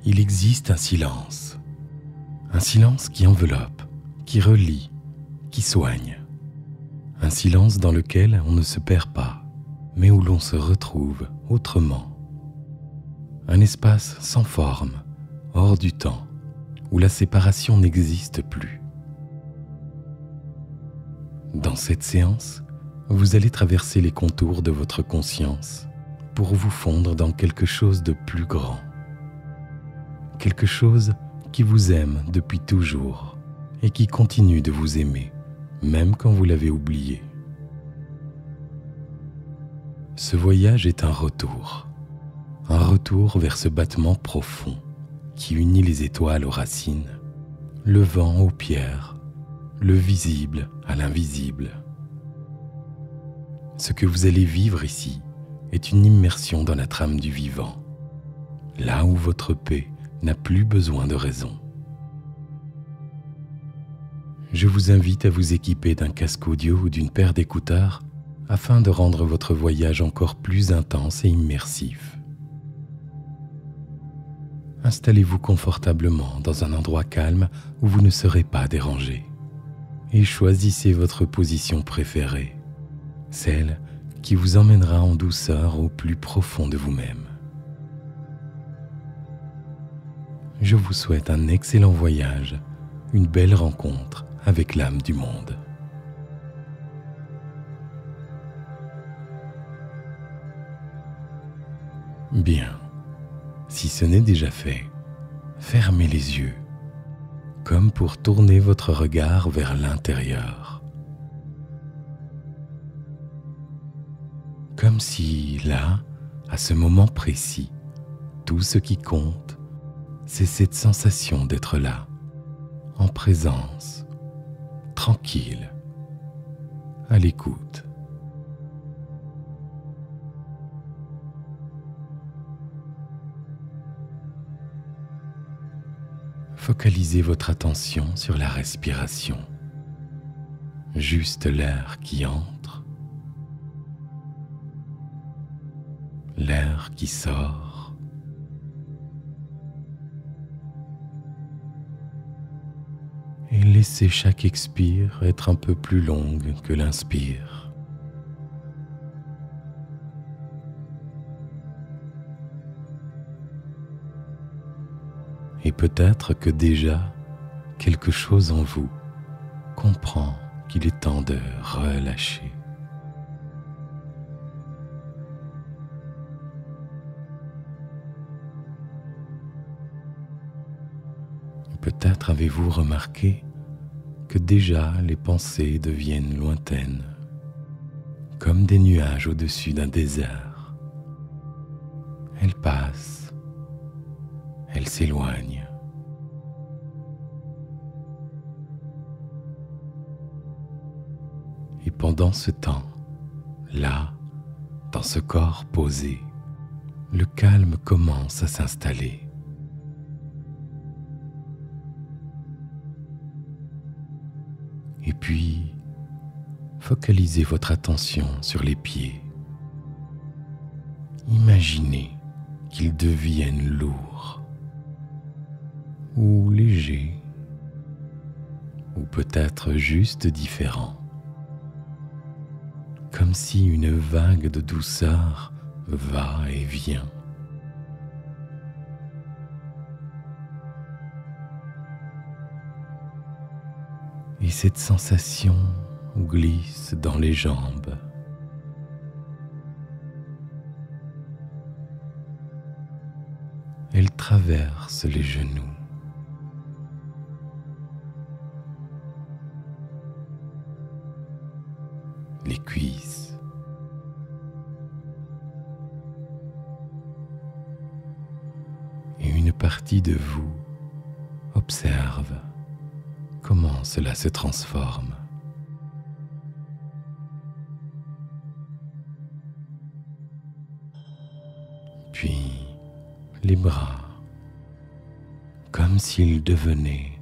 il existe un silence qui enveloppe, qui relie, qui soigne. Un silence dans lequel on ne se perd pas, mais où l'on se retrouve autrement. Un espace sans forme, hors du temps, où la séparation n'existe plus. Dans cette séance, vous allez traverser les contours de votre conscience pour vous fondre dans quelque chose de plus grand. Quelque chose qui vous aime depuis toujours et qui continue de vous aimer, même quand vous l'avez oublié. Ce voyage est un retour vers ce battement profond qui unit les étoiles aux racines, le vent aux pierres, le visible à l'invisible. Ce que vous allez vivre ici est une immersion dans la trame du vivant, là où votre paix n'a plus besoin de raison. Je vous invite à vous équiper d'un casque audio ou d'une paire d'écouteurs afin de rendre votre voyage encore plus intense et immersif. Installez-vous confortablement dans un endroit calme où vous ne serez pas dérangé et choisissez votre position préférée, celle qui vous emmènera en douceur au plus profond de vous-même. Je vous souhaite un excellent voyage, une belle rencontre avec l'âme du monde. Bien, si ce n'est déjà fait, fermez les yeux, comme pour tourner votre regard vers l'intérieur. Comme si, là, à ce moment précis, tout ce qui compte, c'est cette sensation d'être là, en présence, tranquille, à l'écoute. Focalisez votre attention sur la respiration, juste l'air qui entre, l'air qui sort, et laissez chaque expire être un peu plus longue que l'inspire. Et peut-être que déjà, quelque chose en vous comprend qu'il est temps de relâcher. Peut-être avez-vous remarqué que déjà les pensées deviennent lointaines, comme des nuages au-dessus d'un désert. Elles passent, elles s'éloignent. Et pendant ce temps, là, dans ce corps posé, le calme commence à s'installer. Et puis, focalisez votre attention sur les pieds. Imaginez qu'ils deviennent lourds, ou légers, ou peut-être juste différents. Comme si une vague de douceur va et vient. Et cette sensation glisse dans les jambes. Elle traverse les genoux. Les cuisses. Et une partie de vous observe comment cela se transforme. Puis les bras, comme s'ils devenaient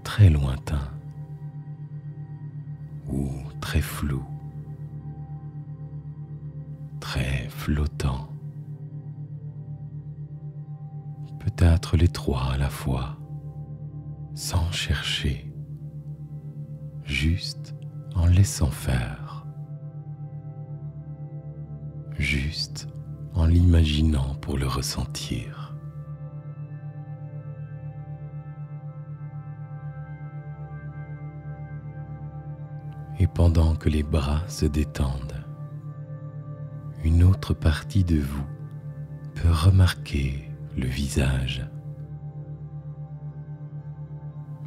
très lointains ou très flous, très flottants. peut-être les trois à la fois, sans chercher, juste en laissant faire, juste en l'imaginant pour le ressentir. Et pendant que les bras se détendent, une autre partie de vous peut remarquer le visage,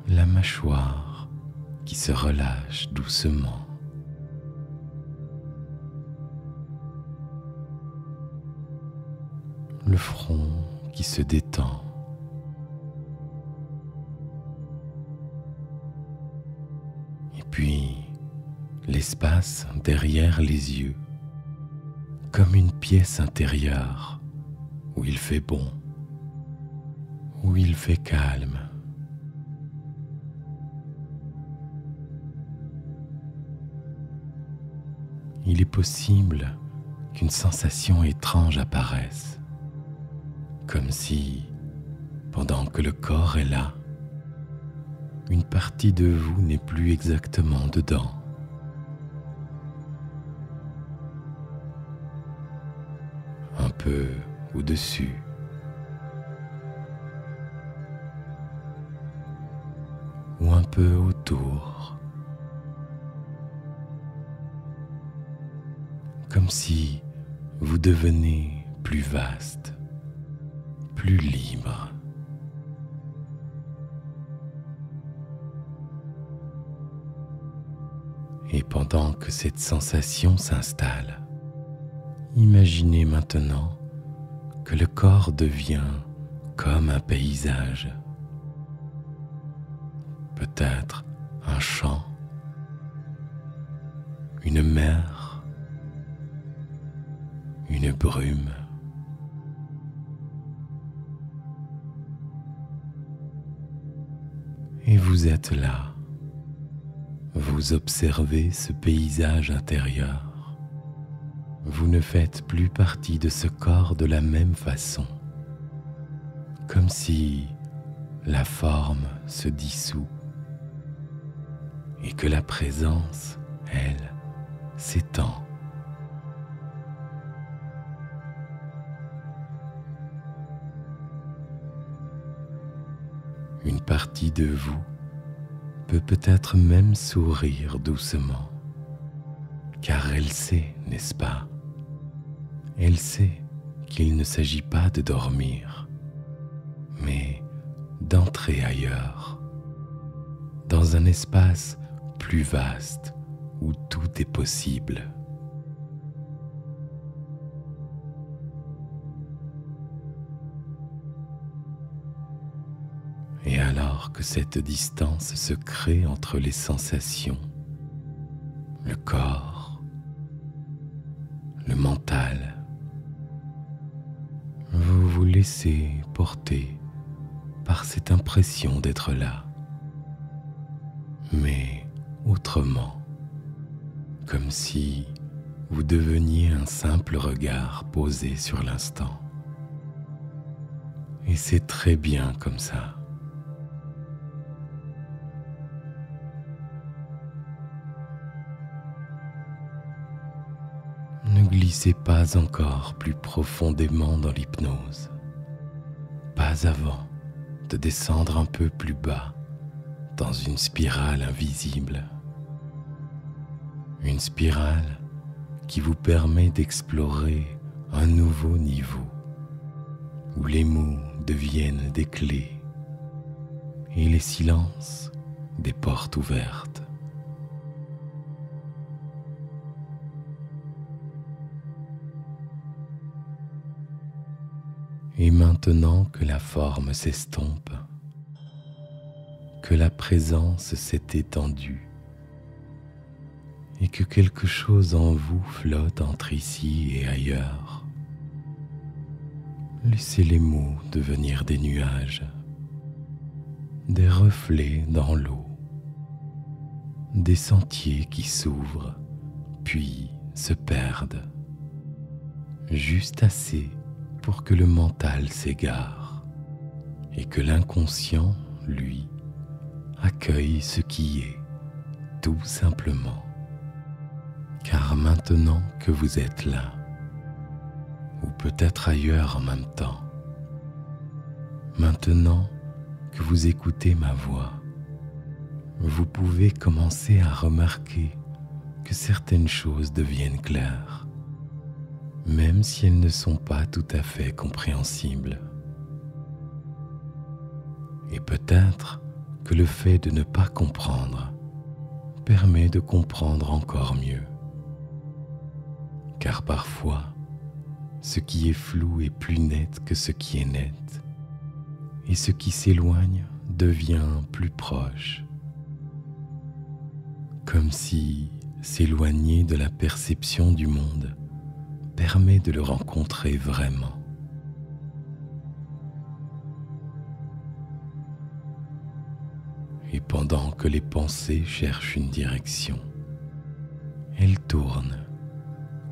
la mâchoire qui se relâche doucement, le front qui se détend, et puis l'espace derrière les yeux, comme une pièce intérieure où il fait bon, où il fait calme. Il est possible qu'une sensation étrange apparaisse, comme si, pendant que le corps est là, une partie de vous n'est plus exactement dedans. Un peu au-dessus, ou un peu autour, comme si vous devenez plus vaste, plus libre. Et pendant que cette sensation s'installe, imaginez maintenant que le corps devient comme un paysage, peut-être un champ, une mer, une brume. Et vous êtes là, vous observez ce paysage intérieur. Vous ne faites plus partie de ce corps de la même façon, comme si la forme se dissout et que la présence, elle, s'étend. Une partie de vous peut peut-être même sourire doucement, car elle sait, n'est-ce pas? Elle sait qu'il ne s'agit pas de dormir, mais d'entrer ailleurs, dans un espace plus vaste où tout est possible. Et alors que cette distance se crée entre les sensations, le corps, le mental, vous vous laissez porter par cette impression d'être là, mais autrement, comme si vous deveniez un simple regard posé sur l'instant. Et c'est très bien comme ça. Ne glissez pas encore plus profondément dans l'hypnose, pas avant de descendre un peu plus bas dans une spirale invisible. Une spirale qui vous permet d'explorer un nouveau niveau, où les mots deviennent des clés et les silences des portes ouvertes. Et maintenant que la forme s'estompe, que la présence s'est étendue et que quelque chose en vous flotte entre ici et ailleurs, laissez les mots devenir des nuages, des reflets dans l'eau, des sentiers qui s'ouvrent puis se perdent, juste assez pour que le mental s'égare et que l'inconscient, lui, accueille ce qui est, tout simplement. Car maintenant que vous êtes là, ou peut-être ailleurs en même temps, maintenant que vous écoutez ma voix, vous pouvez commencer à remarquer que certaines choses deviennent claires, même si elles ne sont pas tout à fait compréhensibles. Et peut-être que le fait de ne pas comprendre permet de comprendre encore mieux. Car parfois, ce qui est flou est plus net que ce qui est net, et ce qui s'éloigne devient plus proche. Comme si s'éloigner de la perception du monde permet de le rencontrer vraiment. Et pendant que les pensées cherchent une direction, elles tournent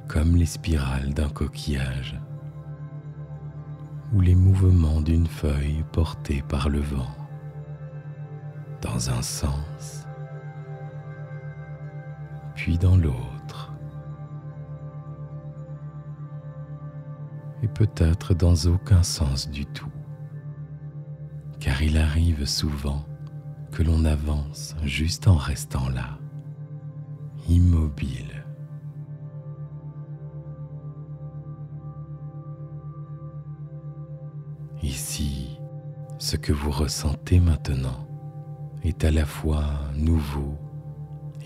comme les spirales d'un coquillage ou les mouvements d'une feuille portée par le vent, dans un sens, puis dans l'autre, et peut-être dans aucun sens du tout, car il arrive souvent que l'on avance juste en restant là, immobile. Ici, ce que vous ressentez maintenant est à la fois nouveau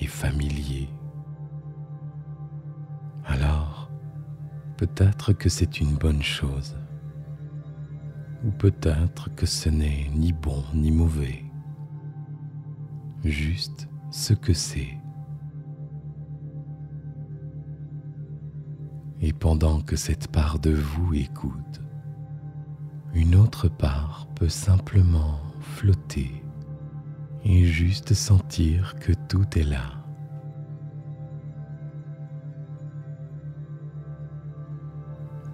et familier. Alors, peut-être que c'est une bonne chose, ou peut-être que ce n'est ni bon ni mauvais, juste ce que c'est. Et pendant que cette part de vous écoute, une autre part peut simplement flotter et juste sentir que tout est là.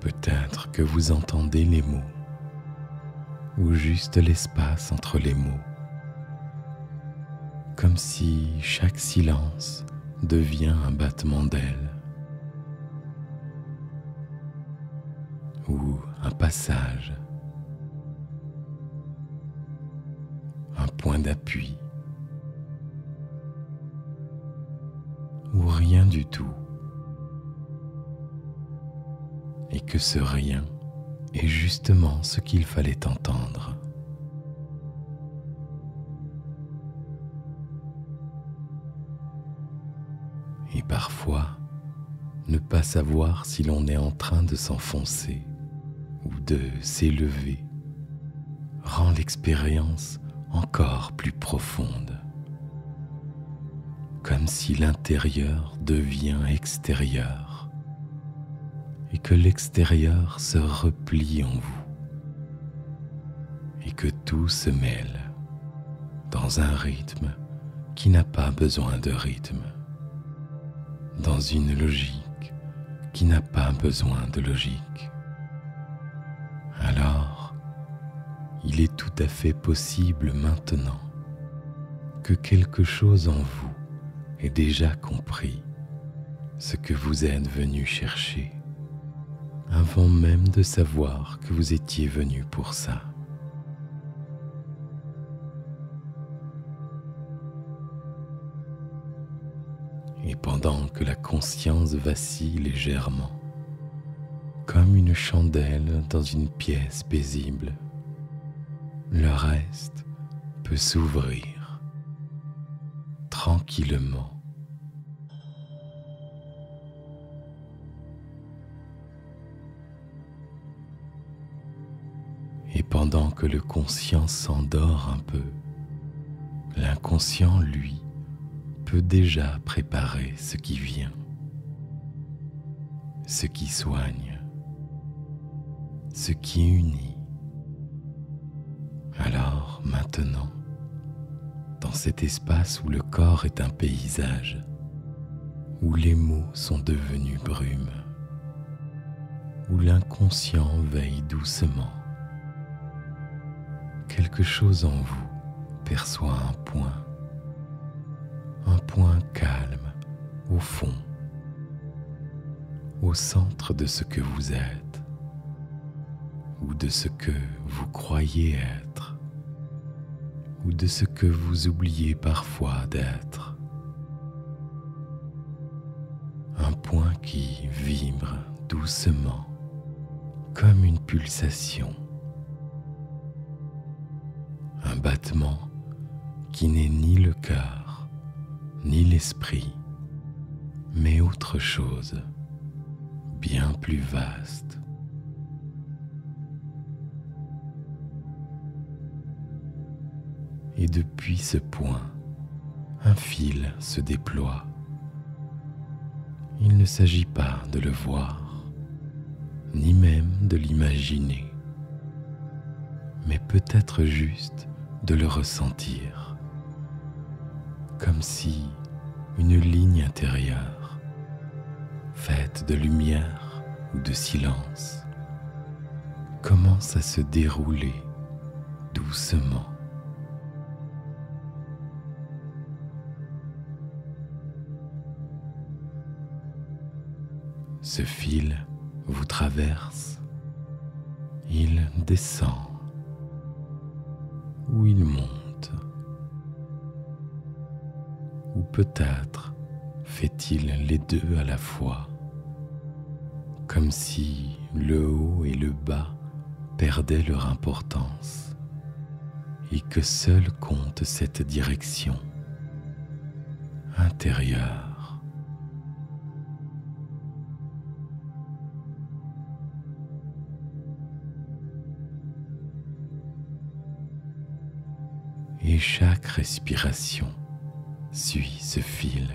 Peut-être que vous entendez les mots, ou juste l'espace entre les mots, comme si chaque silence devient un battement d'ailes, ou un passage, un point d'appui, ou rien du tout, et que ce rien est justement ce qu'il fallait entendre. Et parfois, ne pas savoir si l'on est en train de s'enfoncer ou de s'élever rend l'expérience encore plus profonde, comme si l'intérieur devient extérieur et que l'extérieur se replie en vous et que tout se mêle dans un rythme qui n'a pas besoin de rythme, dans une logique qui n'a pas besoin de logique. Alors, il est tout à fait possible maintenant que quelque chose en vous ait déjà compris ce que vous êtes venu chercher, avant même de savoir que vous étiez venu pour ça. Et pendant que la conscience vacille légèrement, comme une chandelle dans une pièce paisible, le reste peut s'ouvrir tranquillement. Et pendant que le conscient s'endort un peu, l'inconscient, lui, peut déjà préparer ce qui vient, ce qui soigne, ce qui unit. Alors maintenant, dans cet espace où le corps est un paysage, où les mots sont devenus brume, où l'inconscient veille doucement, quelque chose en vous perçoit un point calme au fond, au centre de ce que vous êtes ou de ce que vous croyez être ou de ce que vous oubliez parfois d'être. Un point qui vibre doucement comme une pulsation. Un battement qui n'est ni le cœur, ni l'esprit, mais autre chose, bien plus vaste. Et depuis ce point, un fil se déploie. Il ne s'agit pas de le voir, ni même de l'imaginer, mais peut-être juste de le ressentir, comme si une ligne intérieure, faite de lumière ou de silence, commence à se dérouler doucement. Ce fil vous traverse, il descend ou il monte, ou peut-être fait-il les deux à la fois, comme si le haut et le bas perdaient leur importance et que seule compte cette direction intérieure. Et chaque respiration suit ce fil,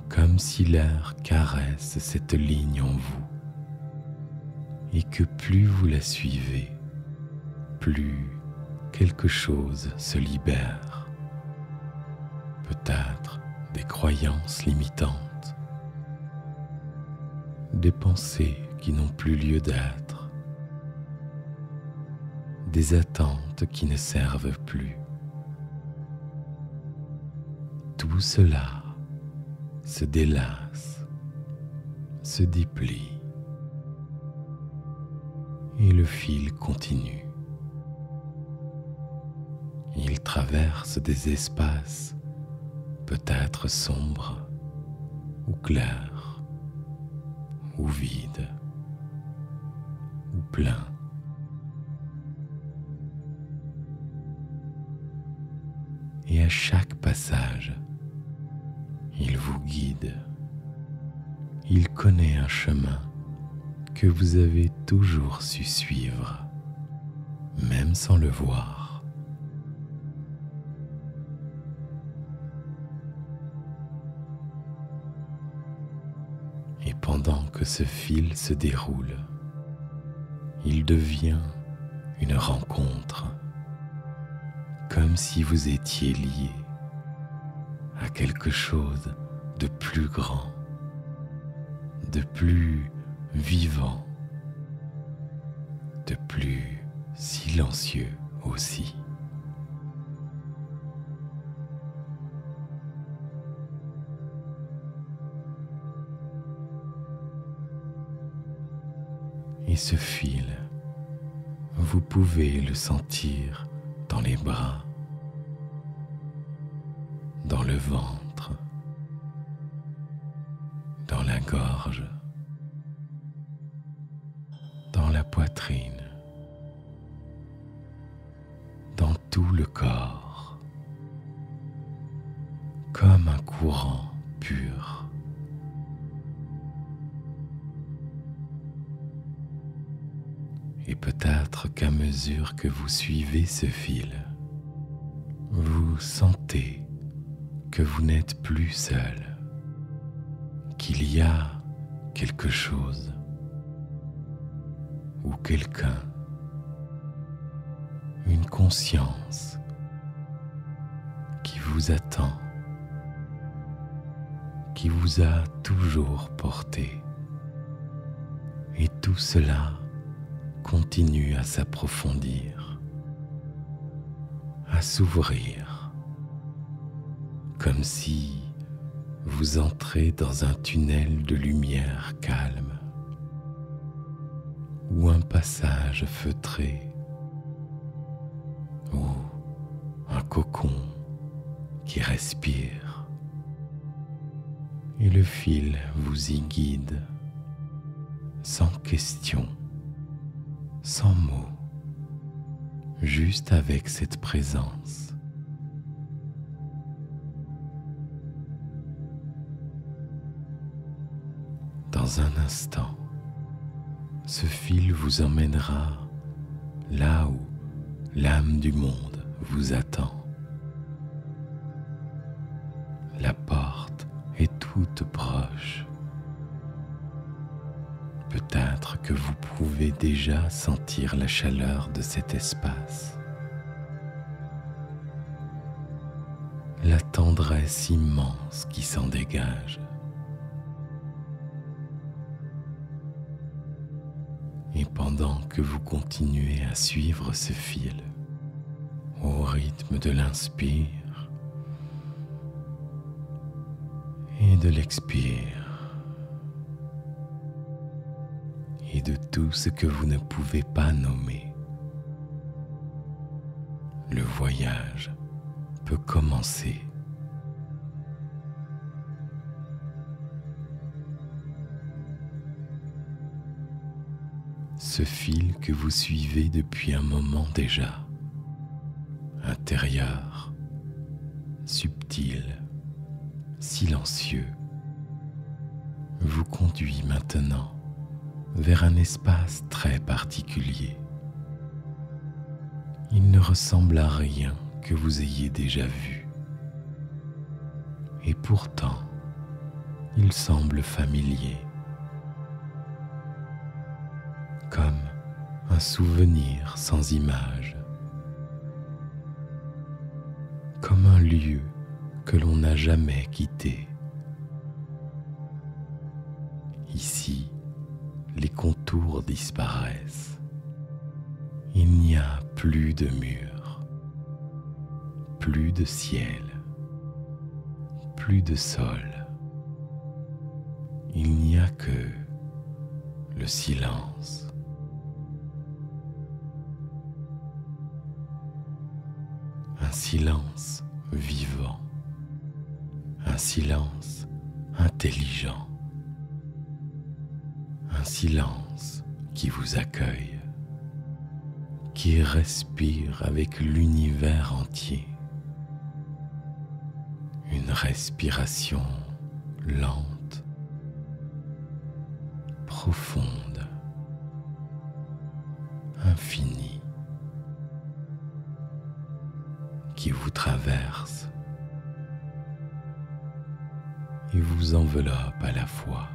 comme si l'air caresse cette ligne en vous, et que plus vous la suivez, plus quelque chose se libère, peut-être des croyances limitantes, des pensées qui n'ont plus lieu d'être, des attentes qui ne servent plus. Tout cela se délasse, se déplie, et le fil continue. Il traverse des espaces peut-être sombres ou clairs, ou vides, ou pleins. Et à chaque passage, il vous guide. Il connaît un chemin que vous avez toujours su suivre, même sans le voir. Et pendant que ce fil se déroule, il devient une rencontre, comme si vous étiez lié à quelque chose de plus grand, de plus vivant, de plus silencieux aussi. Et ce fil, vous pouvez le sentir dans les bras, dans le ventre, dans la gorge, dans la poitrine, dans tout le corps, comme un courant pur. Et peut-être qu'à mesure que vous suivez ce fil, vous sentez que vous n'êtes plus seul, qu'il y a quelque chose ou quelqu'un, une conscience qui vous attend, qui vous a toujours porté. Et tout cela continue à s'approfondir à s'ouvrir, comme si vous entrez dans un tunnel de lumière calme ou un passage feutré ou un cocon qui respire et le fil vous y guide sans question, sans mots, juste avec cette présence. Dans un instant, ce fil vous emmènera là où l'âme du monde vous attend. La porte est toute proche. Peut-être que vous pouvez déjà sentir la chaleur de cet espace, la tendresse immense qui s'en dégage. Et pendant que vous continuez à suivre ce fil au rythme de l'inspire et de l'expire et de tout ce que vous ne pouvez pas nommer, le voyage peut commencer. Ce fil que vous suivez depuis un moment déjà, intérieur, subtil, silencieux, vous conduit maintenant vers un espace très particulier. Il ne ressemble à rien que vous ayez déjà vu. Et pourtant, il semble familier. Comme un souvenir sans image, comme un lieu que l'on n'a jamais quitté. Ici, les contours disparaissent. Il n'y a plus de murs, plus de ciel, plus de sol. Il n'y a que le silence. Un silence vivant, un silence intelligent, un silence qui vous accueille, qui respire avec l'univers entier. Une respiration lente, profonde, infinie, qui vous traverse et vous enveloppe à la fois.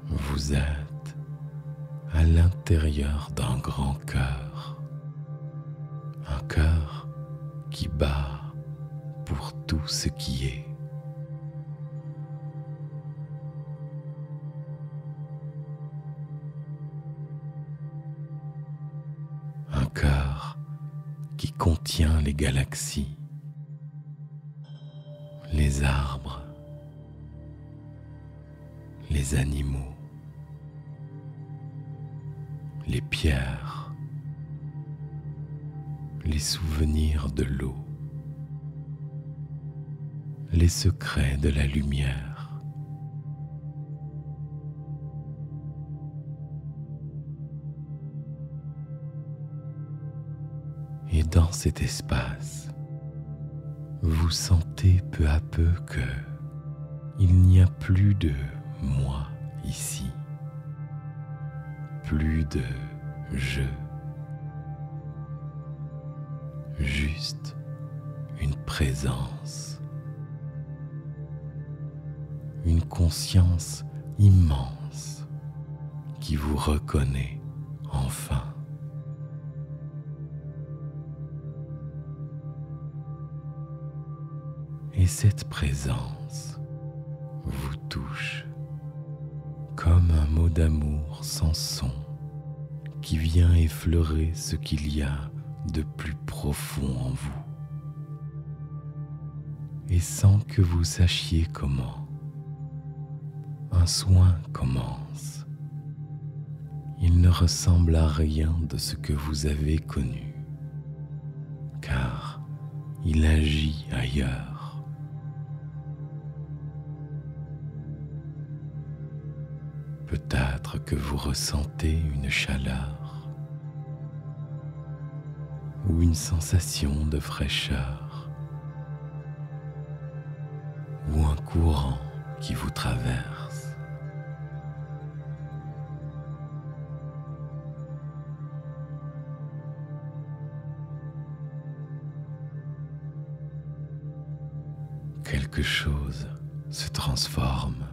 Vous êtes à l'intérieur d'un grand cœur, un cœur qui bat pour tout ce qui est. Un cœur qui contient les galaxies, les arbres, les animaux, les pierres, les souvenirs de l'eau, les secrets de la lumière. Et dans cet espace, vous sentez peu à peu que il n'y a plus de moi ici, plus de je, juste une présence, une conscience immense qui vous reconnaît enfin. Et cette présence vous touche comme un mot d'amour sans son qui vient effleurer ce qu'il y a de plus profond en vous. Et sans que vous sachiez comment, un soin commence. Il ne ressemble à rien de ce que vous avez connu, car il agit ailleurs. Peut-être que vous ressentez une chaleur ou une sensation de fraîcheur ou un courant qui vous traverse. Quelque chose se transforme.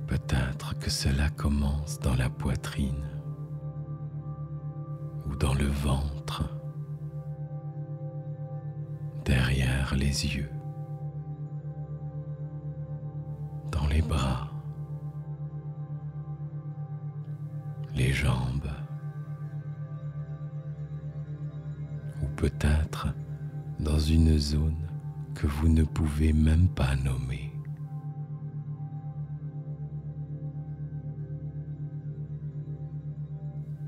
Peut-être que cela commence dans la poitrine ou dans le ventre, derrière les yeux, dans les bras, les jambes, ou peut-être dans une zone que vous ne pouvez même pas nommer.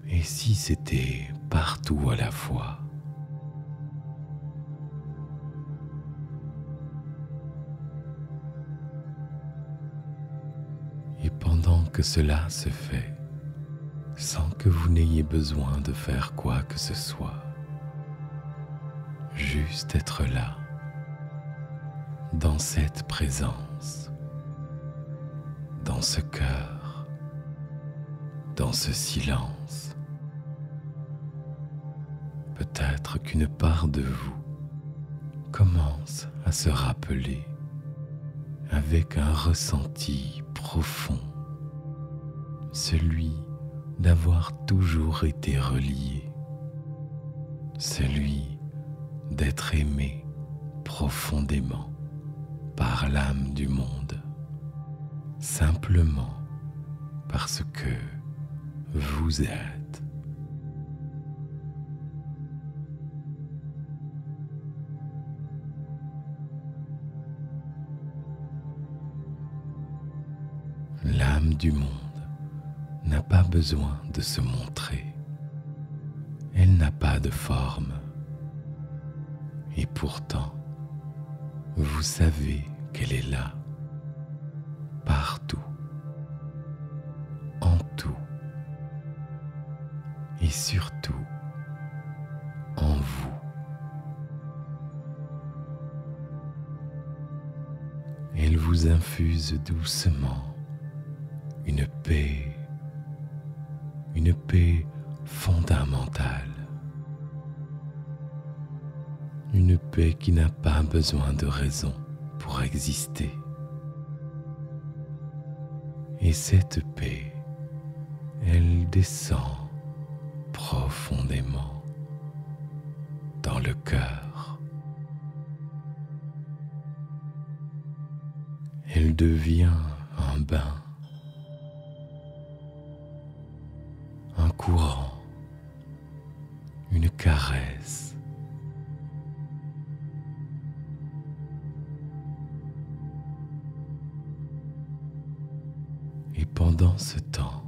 Et si c'était partout à la fois? Et pendant que cela se fait, sans que vous n'ayez besoin de faire quoi que ce soit, juste être là, dans cette présence, dans ce cœur, dans ce silence, peut-être qu'une part de vous commence à se rappeler avec un ressenti profond, celui d'avoir toujours été relié, celui d'être aimé profondément par l'âme du monde, simplement parce que vous êtes. L'âme du monde n'a pas besoin de se montrer. Elle n'a pas de forme. Et pourtant, vous savez qu'elle est là, partout, en tout, et surtout en vous. Elle vous infuse doucement une paix fondamentale, une paix qui n'a pas besoin de raison pour exister. Et cette paix, elle descend profondément dans le cœur. Elle devient un bain, un courant, une caresse. Et pendant ce temps,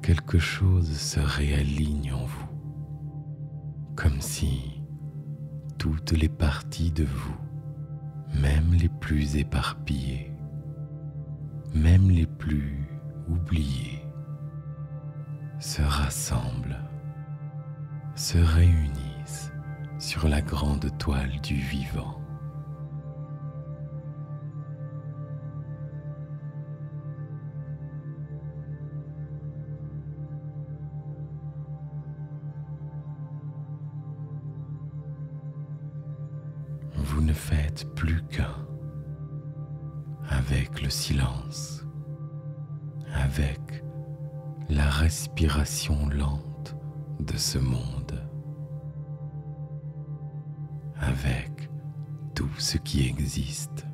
quelque chose se réaligne en vous, comme si toutes les parties de vous, même les plus éparpillées, même les plus oubliées, se rassemblent, se réunissent sur la grande toile du vivant. Vous ne faites plus qu'un avec le silence, avec la respiration lente de ce monde, avec tout ce qui existe.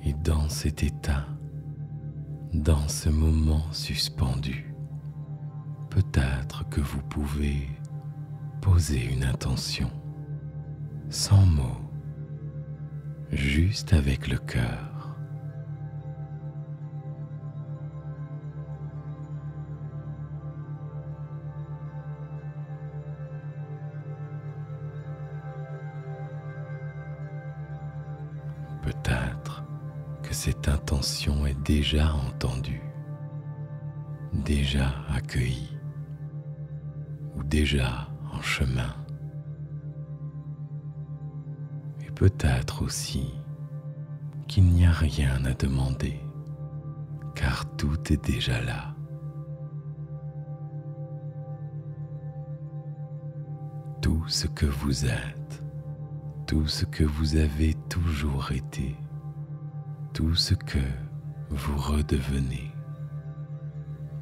Et dans cet état, dans ce moment suspendu, peut-être que vous pouvez poser une intention, sans mots, juste avec le cœur. Peut-être que cette intention est déjà entendue, déjà accueillie, ou déjà en chemin. Et peut-être aussi qu'il n'y a rien à demander, car tout est déjà là. Tout ce que vous êtes, tout ce que vous avez toujours été, tout ce que vous redevenez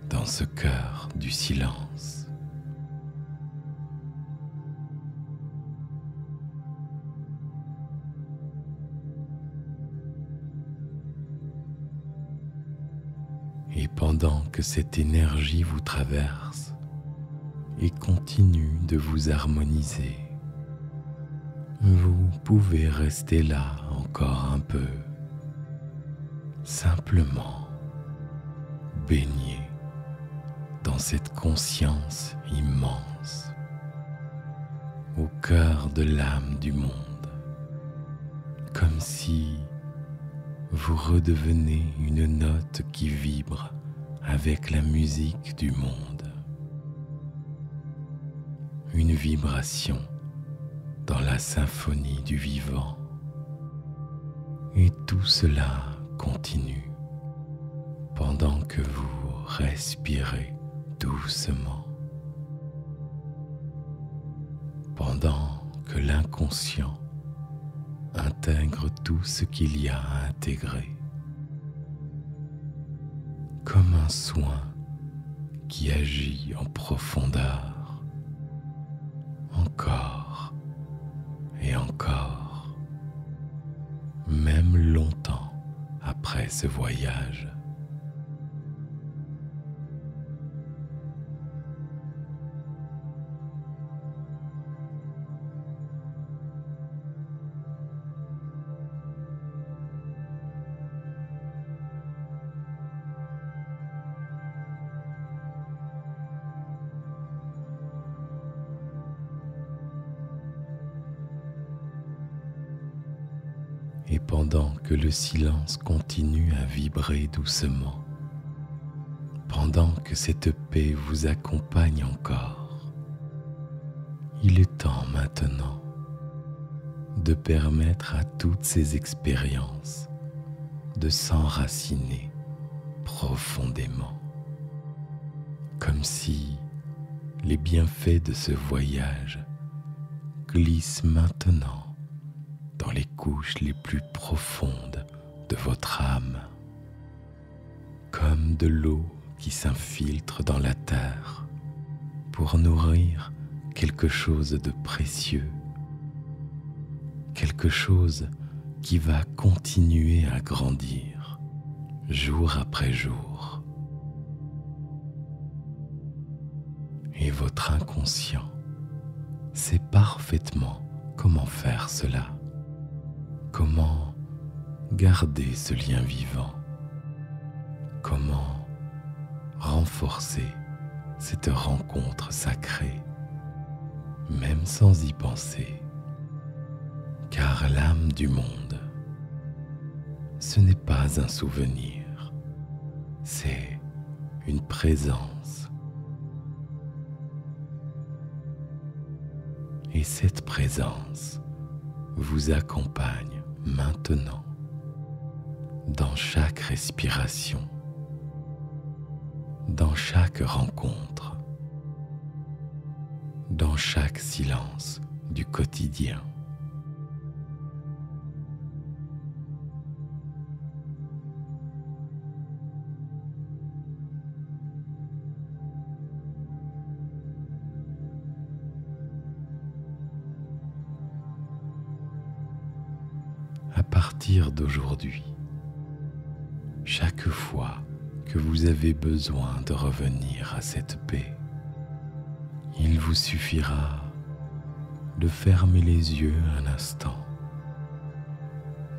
dans ce cœur du silence. Et pendant que cette énergie vous traverse et continue de vous harmoniser, vous pouvez rester là encore un peu, simplement baigné dans cette conscience immense, au cœur de l'âme du monde, comme si vous redevenez une note qui vibre avec la musique du monde, une vibration dans la symphonie du vivant. Et tout cela continue pendant que vous respirez doucement, pendant que l'inconscient intègre tout ce qu'il y a à intégrer, comme un soin qui agit en profondeur, encore et encore, même longtemps après ce voyage. Et pendant que le silence continue à vibrer doucement, pendant que cette paix vous accompagne encore, il est temps maintenant de permettre à toutes ces expériences de s'enraciner profondément, comme si les bienfaits de ce voyage glissent maintenant dans les couches les plus profondes de votre âme, comme de l'eau qui s'infiltre dans la terre pour nourrir quelque chose de précieux, quelque chose qui va continuer à grandir jour après jour. Et votre inconscient sait parfaitement comment faire cela. Comment garder ce lien vivant? Comment renforcer cette rencontre sacrée, même sans y penser? Car l'âme du monde, ce n'est pas un souvenir, c'est une présence. Et cette présence vous accompagne maintenant, dans chaque respiration, dans chaque rencontre, dans chaque silence du quotidien. À partir d'aujourd'hui, chaque fois que vous avez besoin de revenir à cette paix, il vous suffira de fermer les yeux un instant,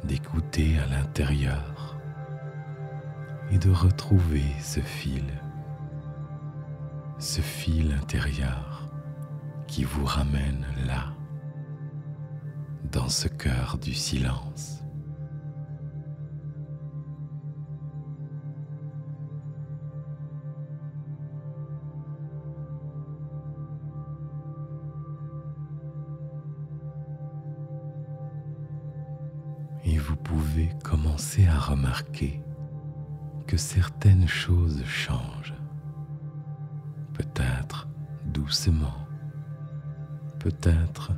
d'écouter à l'intérieur et de retrouver ce fil intérieur qui vous ramène là, dans ce cœur du silence. Et vous pouvez commencer à remarquer que certaines choses changent, peut-être doucement, peut-être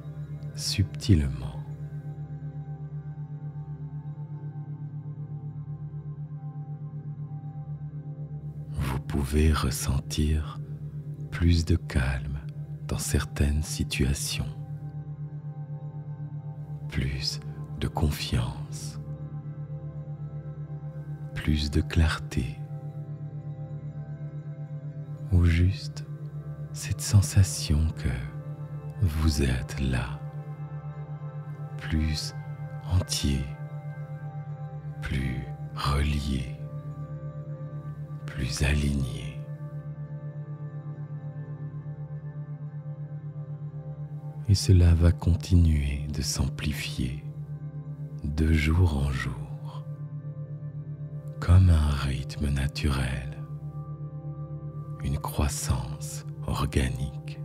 subtilement. Vous pouvez ressentir plus de calme dans certaines situations, plus de confiance, plus de clarté, ou juste cette sensation que vous êtes là, plus entier, plus relié, plus aligné. Et cela va continuer de s'amplifier de jour en jour, comme un rythme naturel, une croissance organique,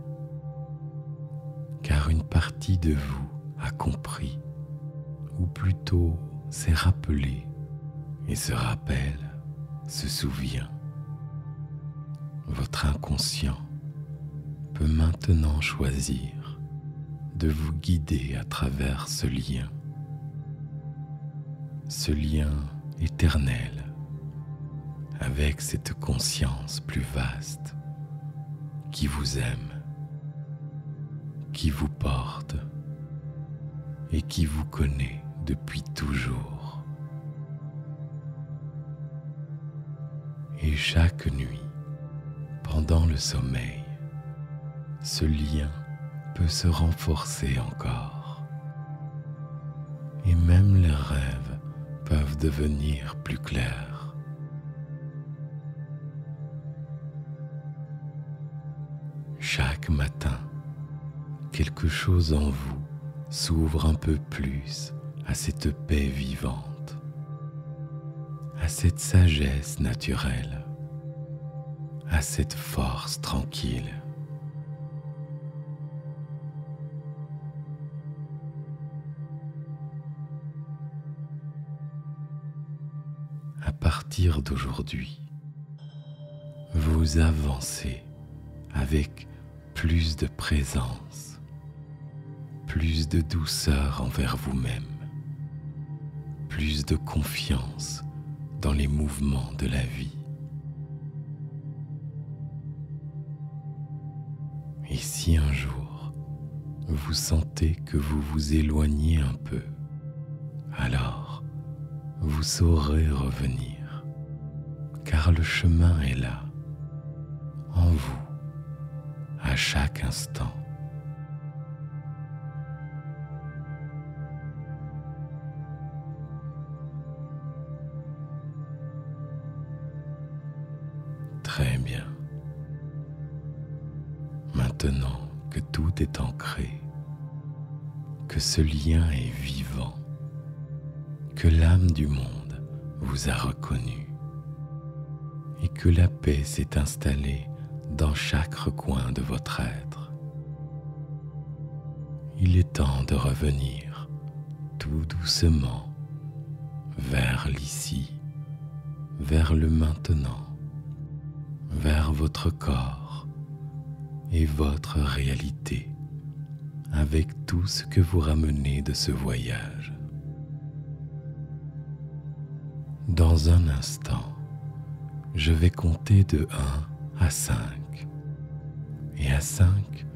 car une partie de vous a compris, ou plutôt s'est rappelé, et se rappelle, se souvient. Votre inconscient peut maintenant choisir de vous guider à travers ce lien éternel, avec cette conscience plus vaste qui vous aime, qui vous porte et qui vous connaît depuis toujours. Et chaque nuit, pendant le sommeil, ce lien peut se renforcer encore. Et même les rêves peuvent devenir plus clairs. Chaque matin, quelque chose en vous s'ouvre un peu plus à cette paix vivante, à cette sagesse naturelle, à cette force tranquille. À partir d'aujourd'hui, vous avancez avec plus de présence, plus de douceur envers vous-même, plus de confiance dans les mouvements de la vie. Et si un jour vous sentez que vous vous éloignez un peu, alors vous saurez revenir, car le chemin est là, en vous, à chaque instant. Très bien. Maintenant que tout est ancré, que ce lien est vivant, que l'âme du monde vous a reconnu et que la paix s'est installée dans chaque recoin de votre être, il est temps de revenir tout doucement vers l'ici, vers le maintenant, vers votre corps et votre réalité, avec tout ce que vous ramenez de ce voyage. Dans un instant, je vais compter de 1 à 5. Et à 5,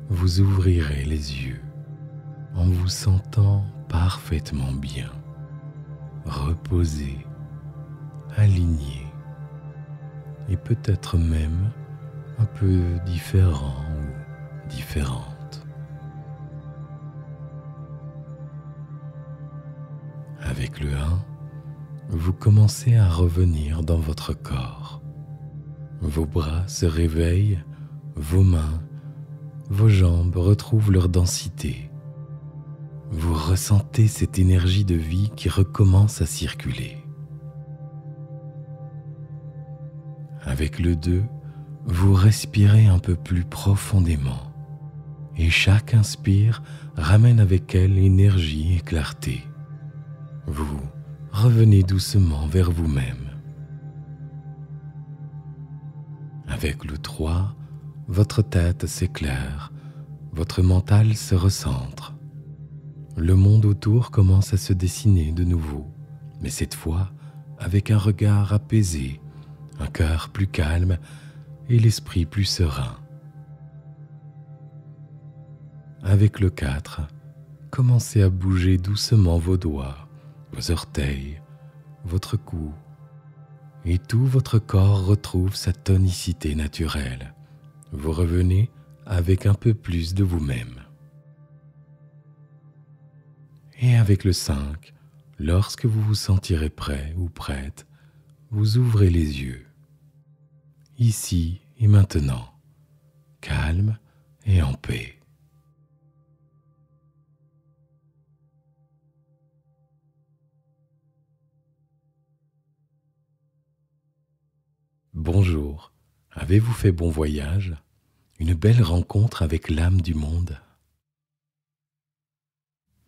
vous ouvrirez les yeux en vous sentant parfaitement bien, reposé, aligné et peut-être même un peu différent ou différente. Avec le 1, vous commencez à revenir dans votre corps. Vos bras se réveillent, vos mains, vos jambes retrouvent leur densité. Vous ressentez cette énergie de vie qui recommence à circuler. Avec le 2, vous respirez un peu plus profondément et chaque inspire ramène avec elle énergie et clarté. Vous revenez doucement vers vous-même. Avec le 3, votre tête s'éclaire, votre mental se recentre. Le monde autour commence à se dessiner de nouveau, mais cette fois avec un regard apaisé, un cœur plus calme et l'esprit plus serein. Avec le 4, commencez à bouger doucement vos doigts, vos orteils, votre cou, et tout votre corps retrouve sa tonicité naturelle. Vous revenez avec un peu plus de vous-même. Et avec le 5, lorsque vous vous sentirez prêt ou prête, vous ouvrez les yeux. Ici et maintenant, calme et en paix. Bonjour, avez-vous fait bon voyage? Une belle rencontre avec l'âme du monde?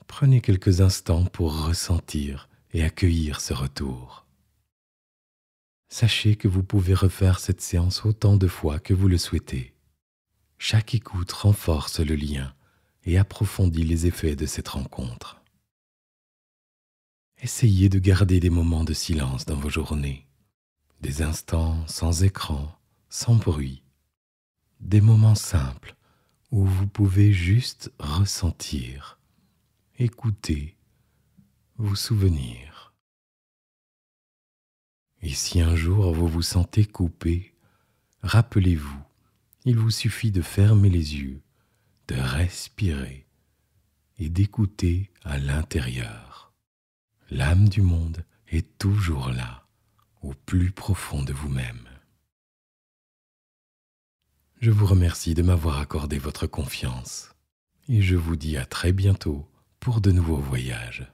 Prenez quelques instants pour ressentir et accueillir ce retour. Sachez que vous pouvez refaire cette séance autant de fois que vous le souhaitez. Chaque écoute renforce le lien et approfondit les effets de cette rencontre. Essayez de garder des moments de silence dans vos journées, des instants sans écran, sans bruit, des moments simples où vous pouvez juste ressentir, écouter, vous souvenir. Et si un jour vous vous sentez coupé, rappelez-vous, il vous suffit de fermer les yeux, de respirer et d'écouter à l'intérieur. L'âme du monde est toujours là, au plus profond de vous-même. Je vous remercie de m'avoir accordé votre confiance et je vous dis à très bientôt pour de nouveaux voyages.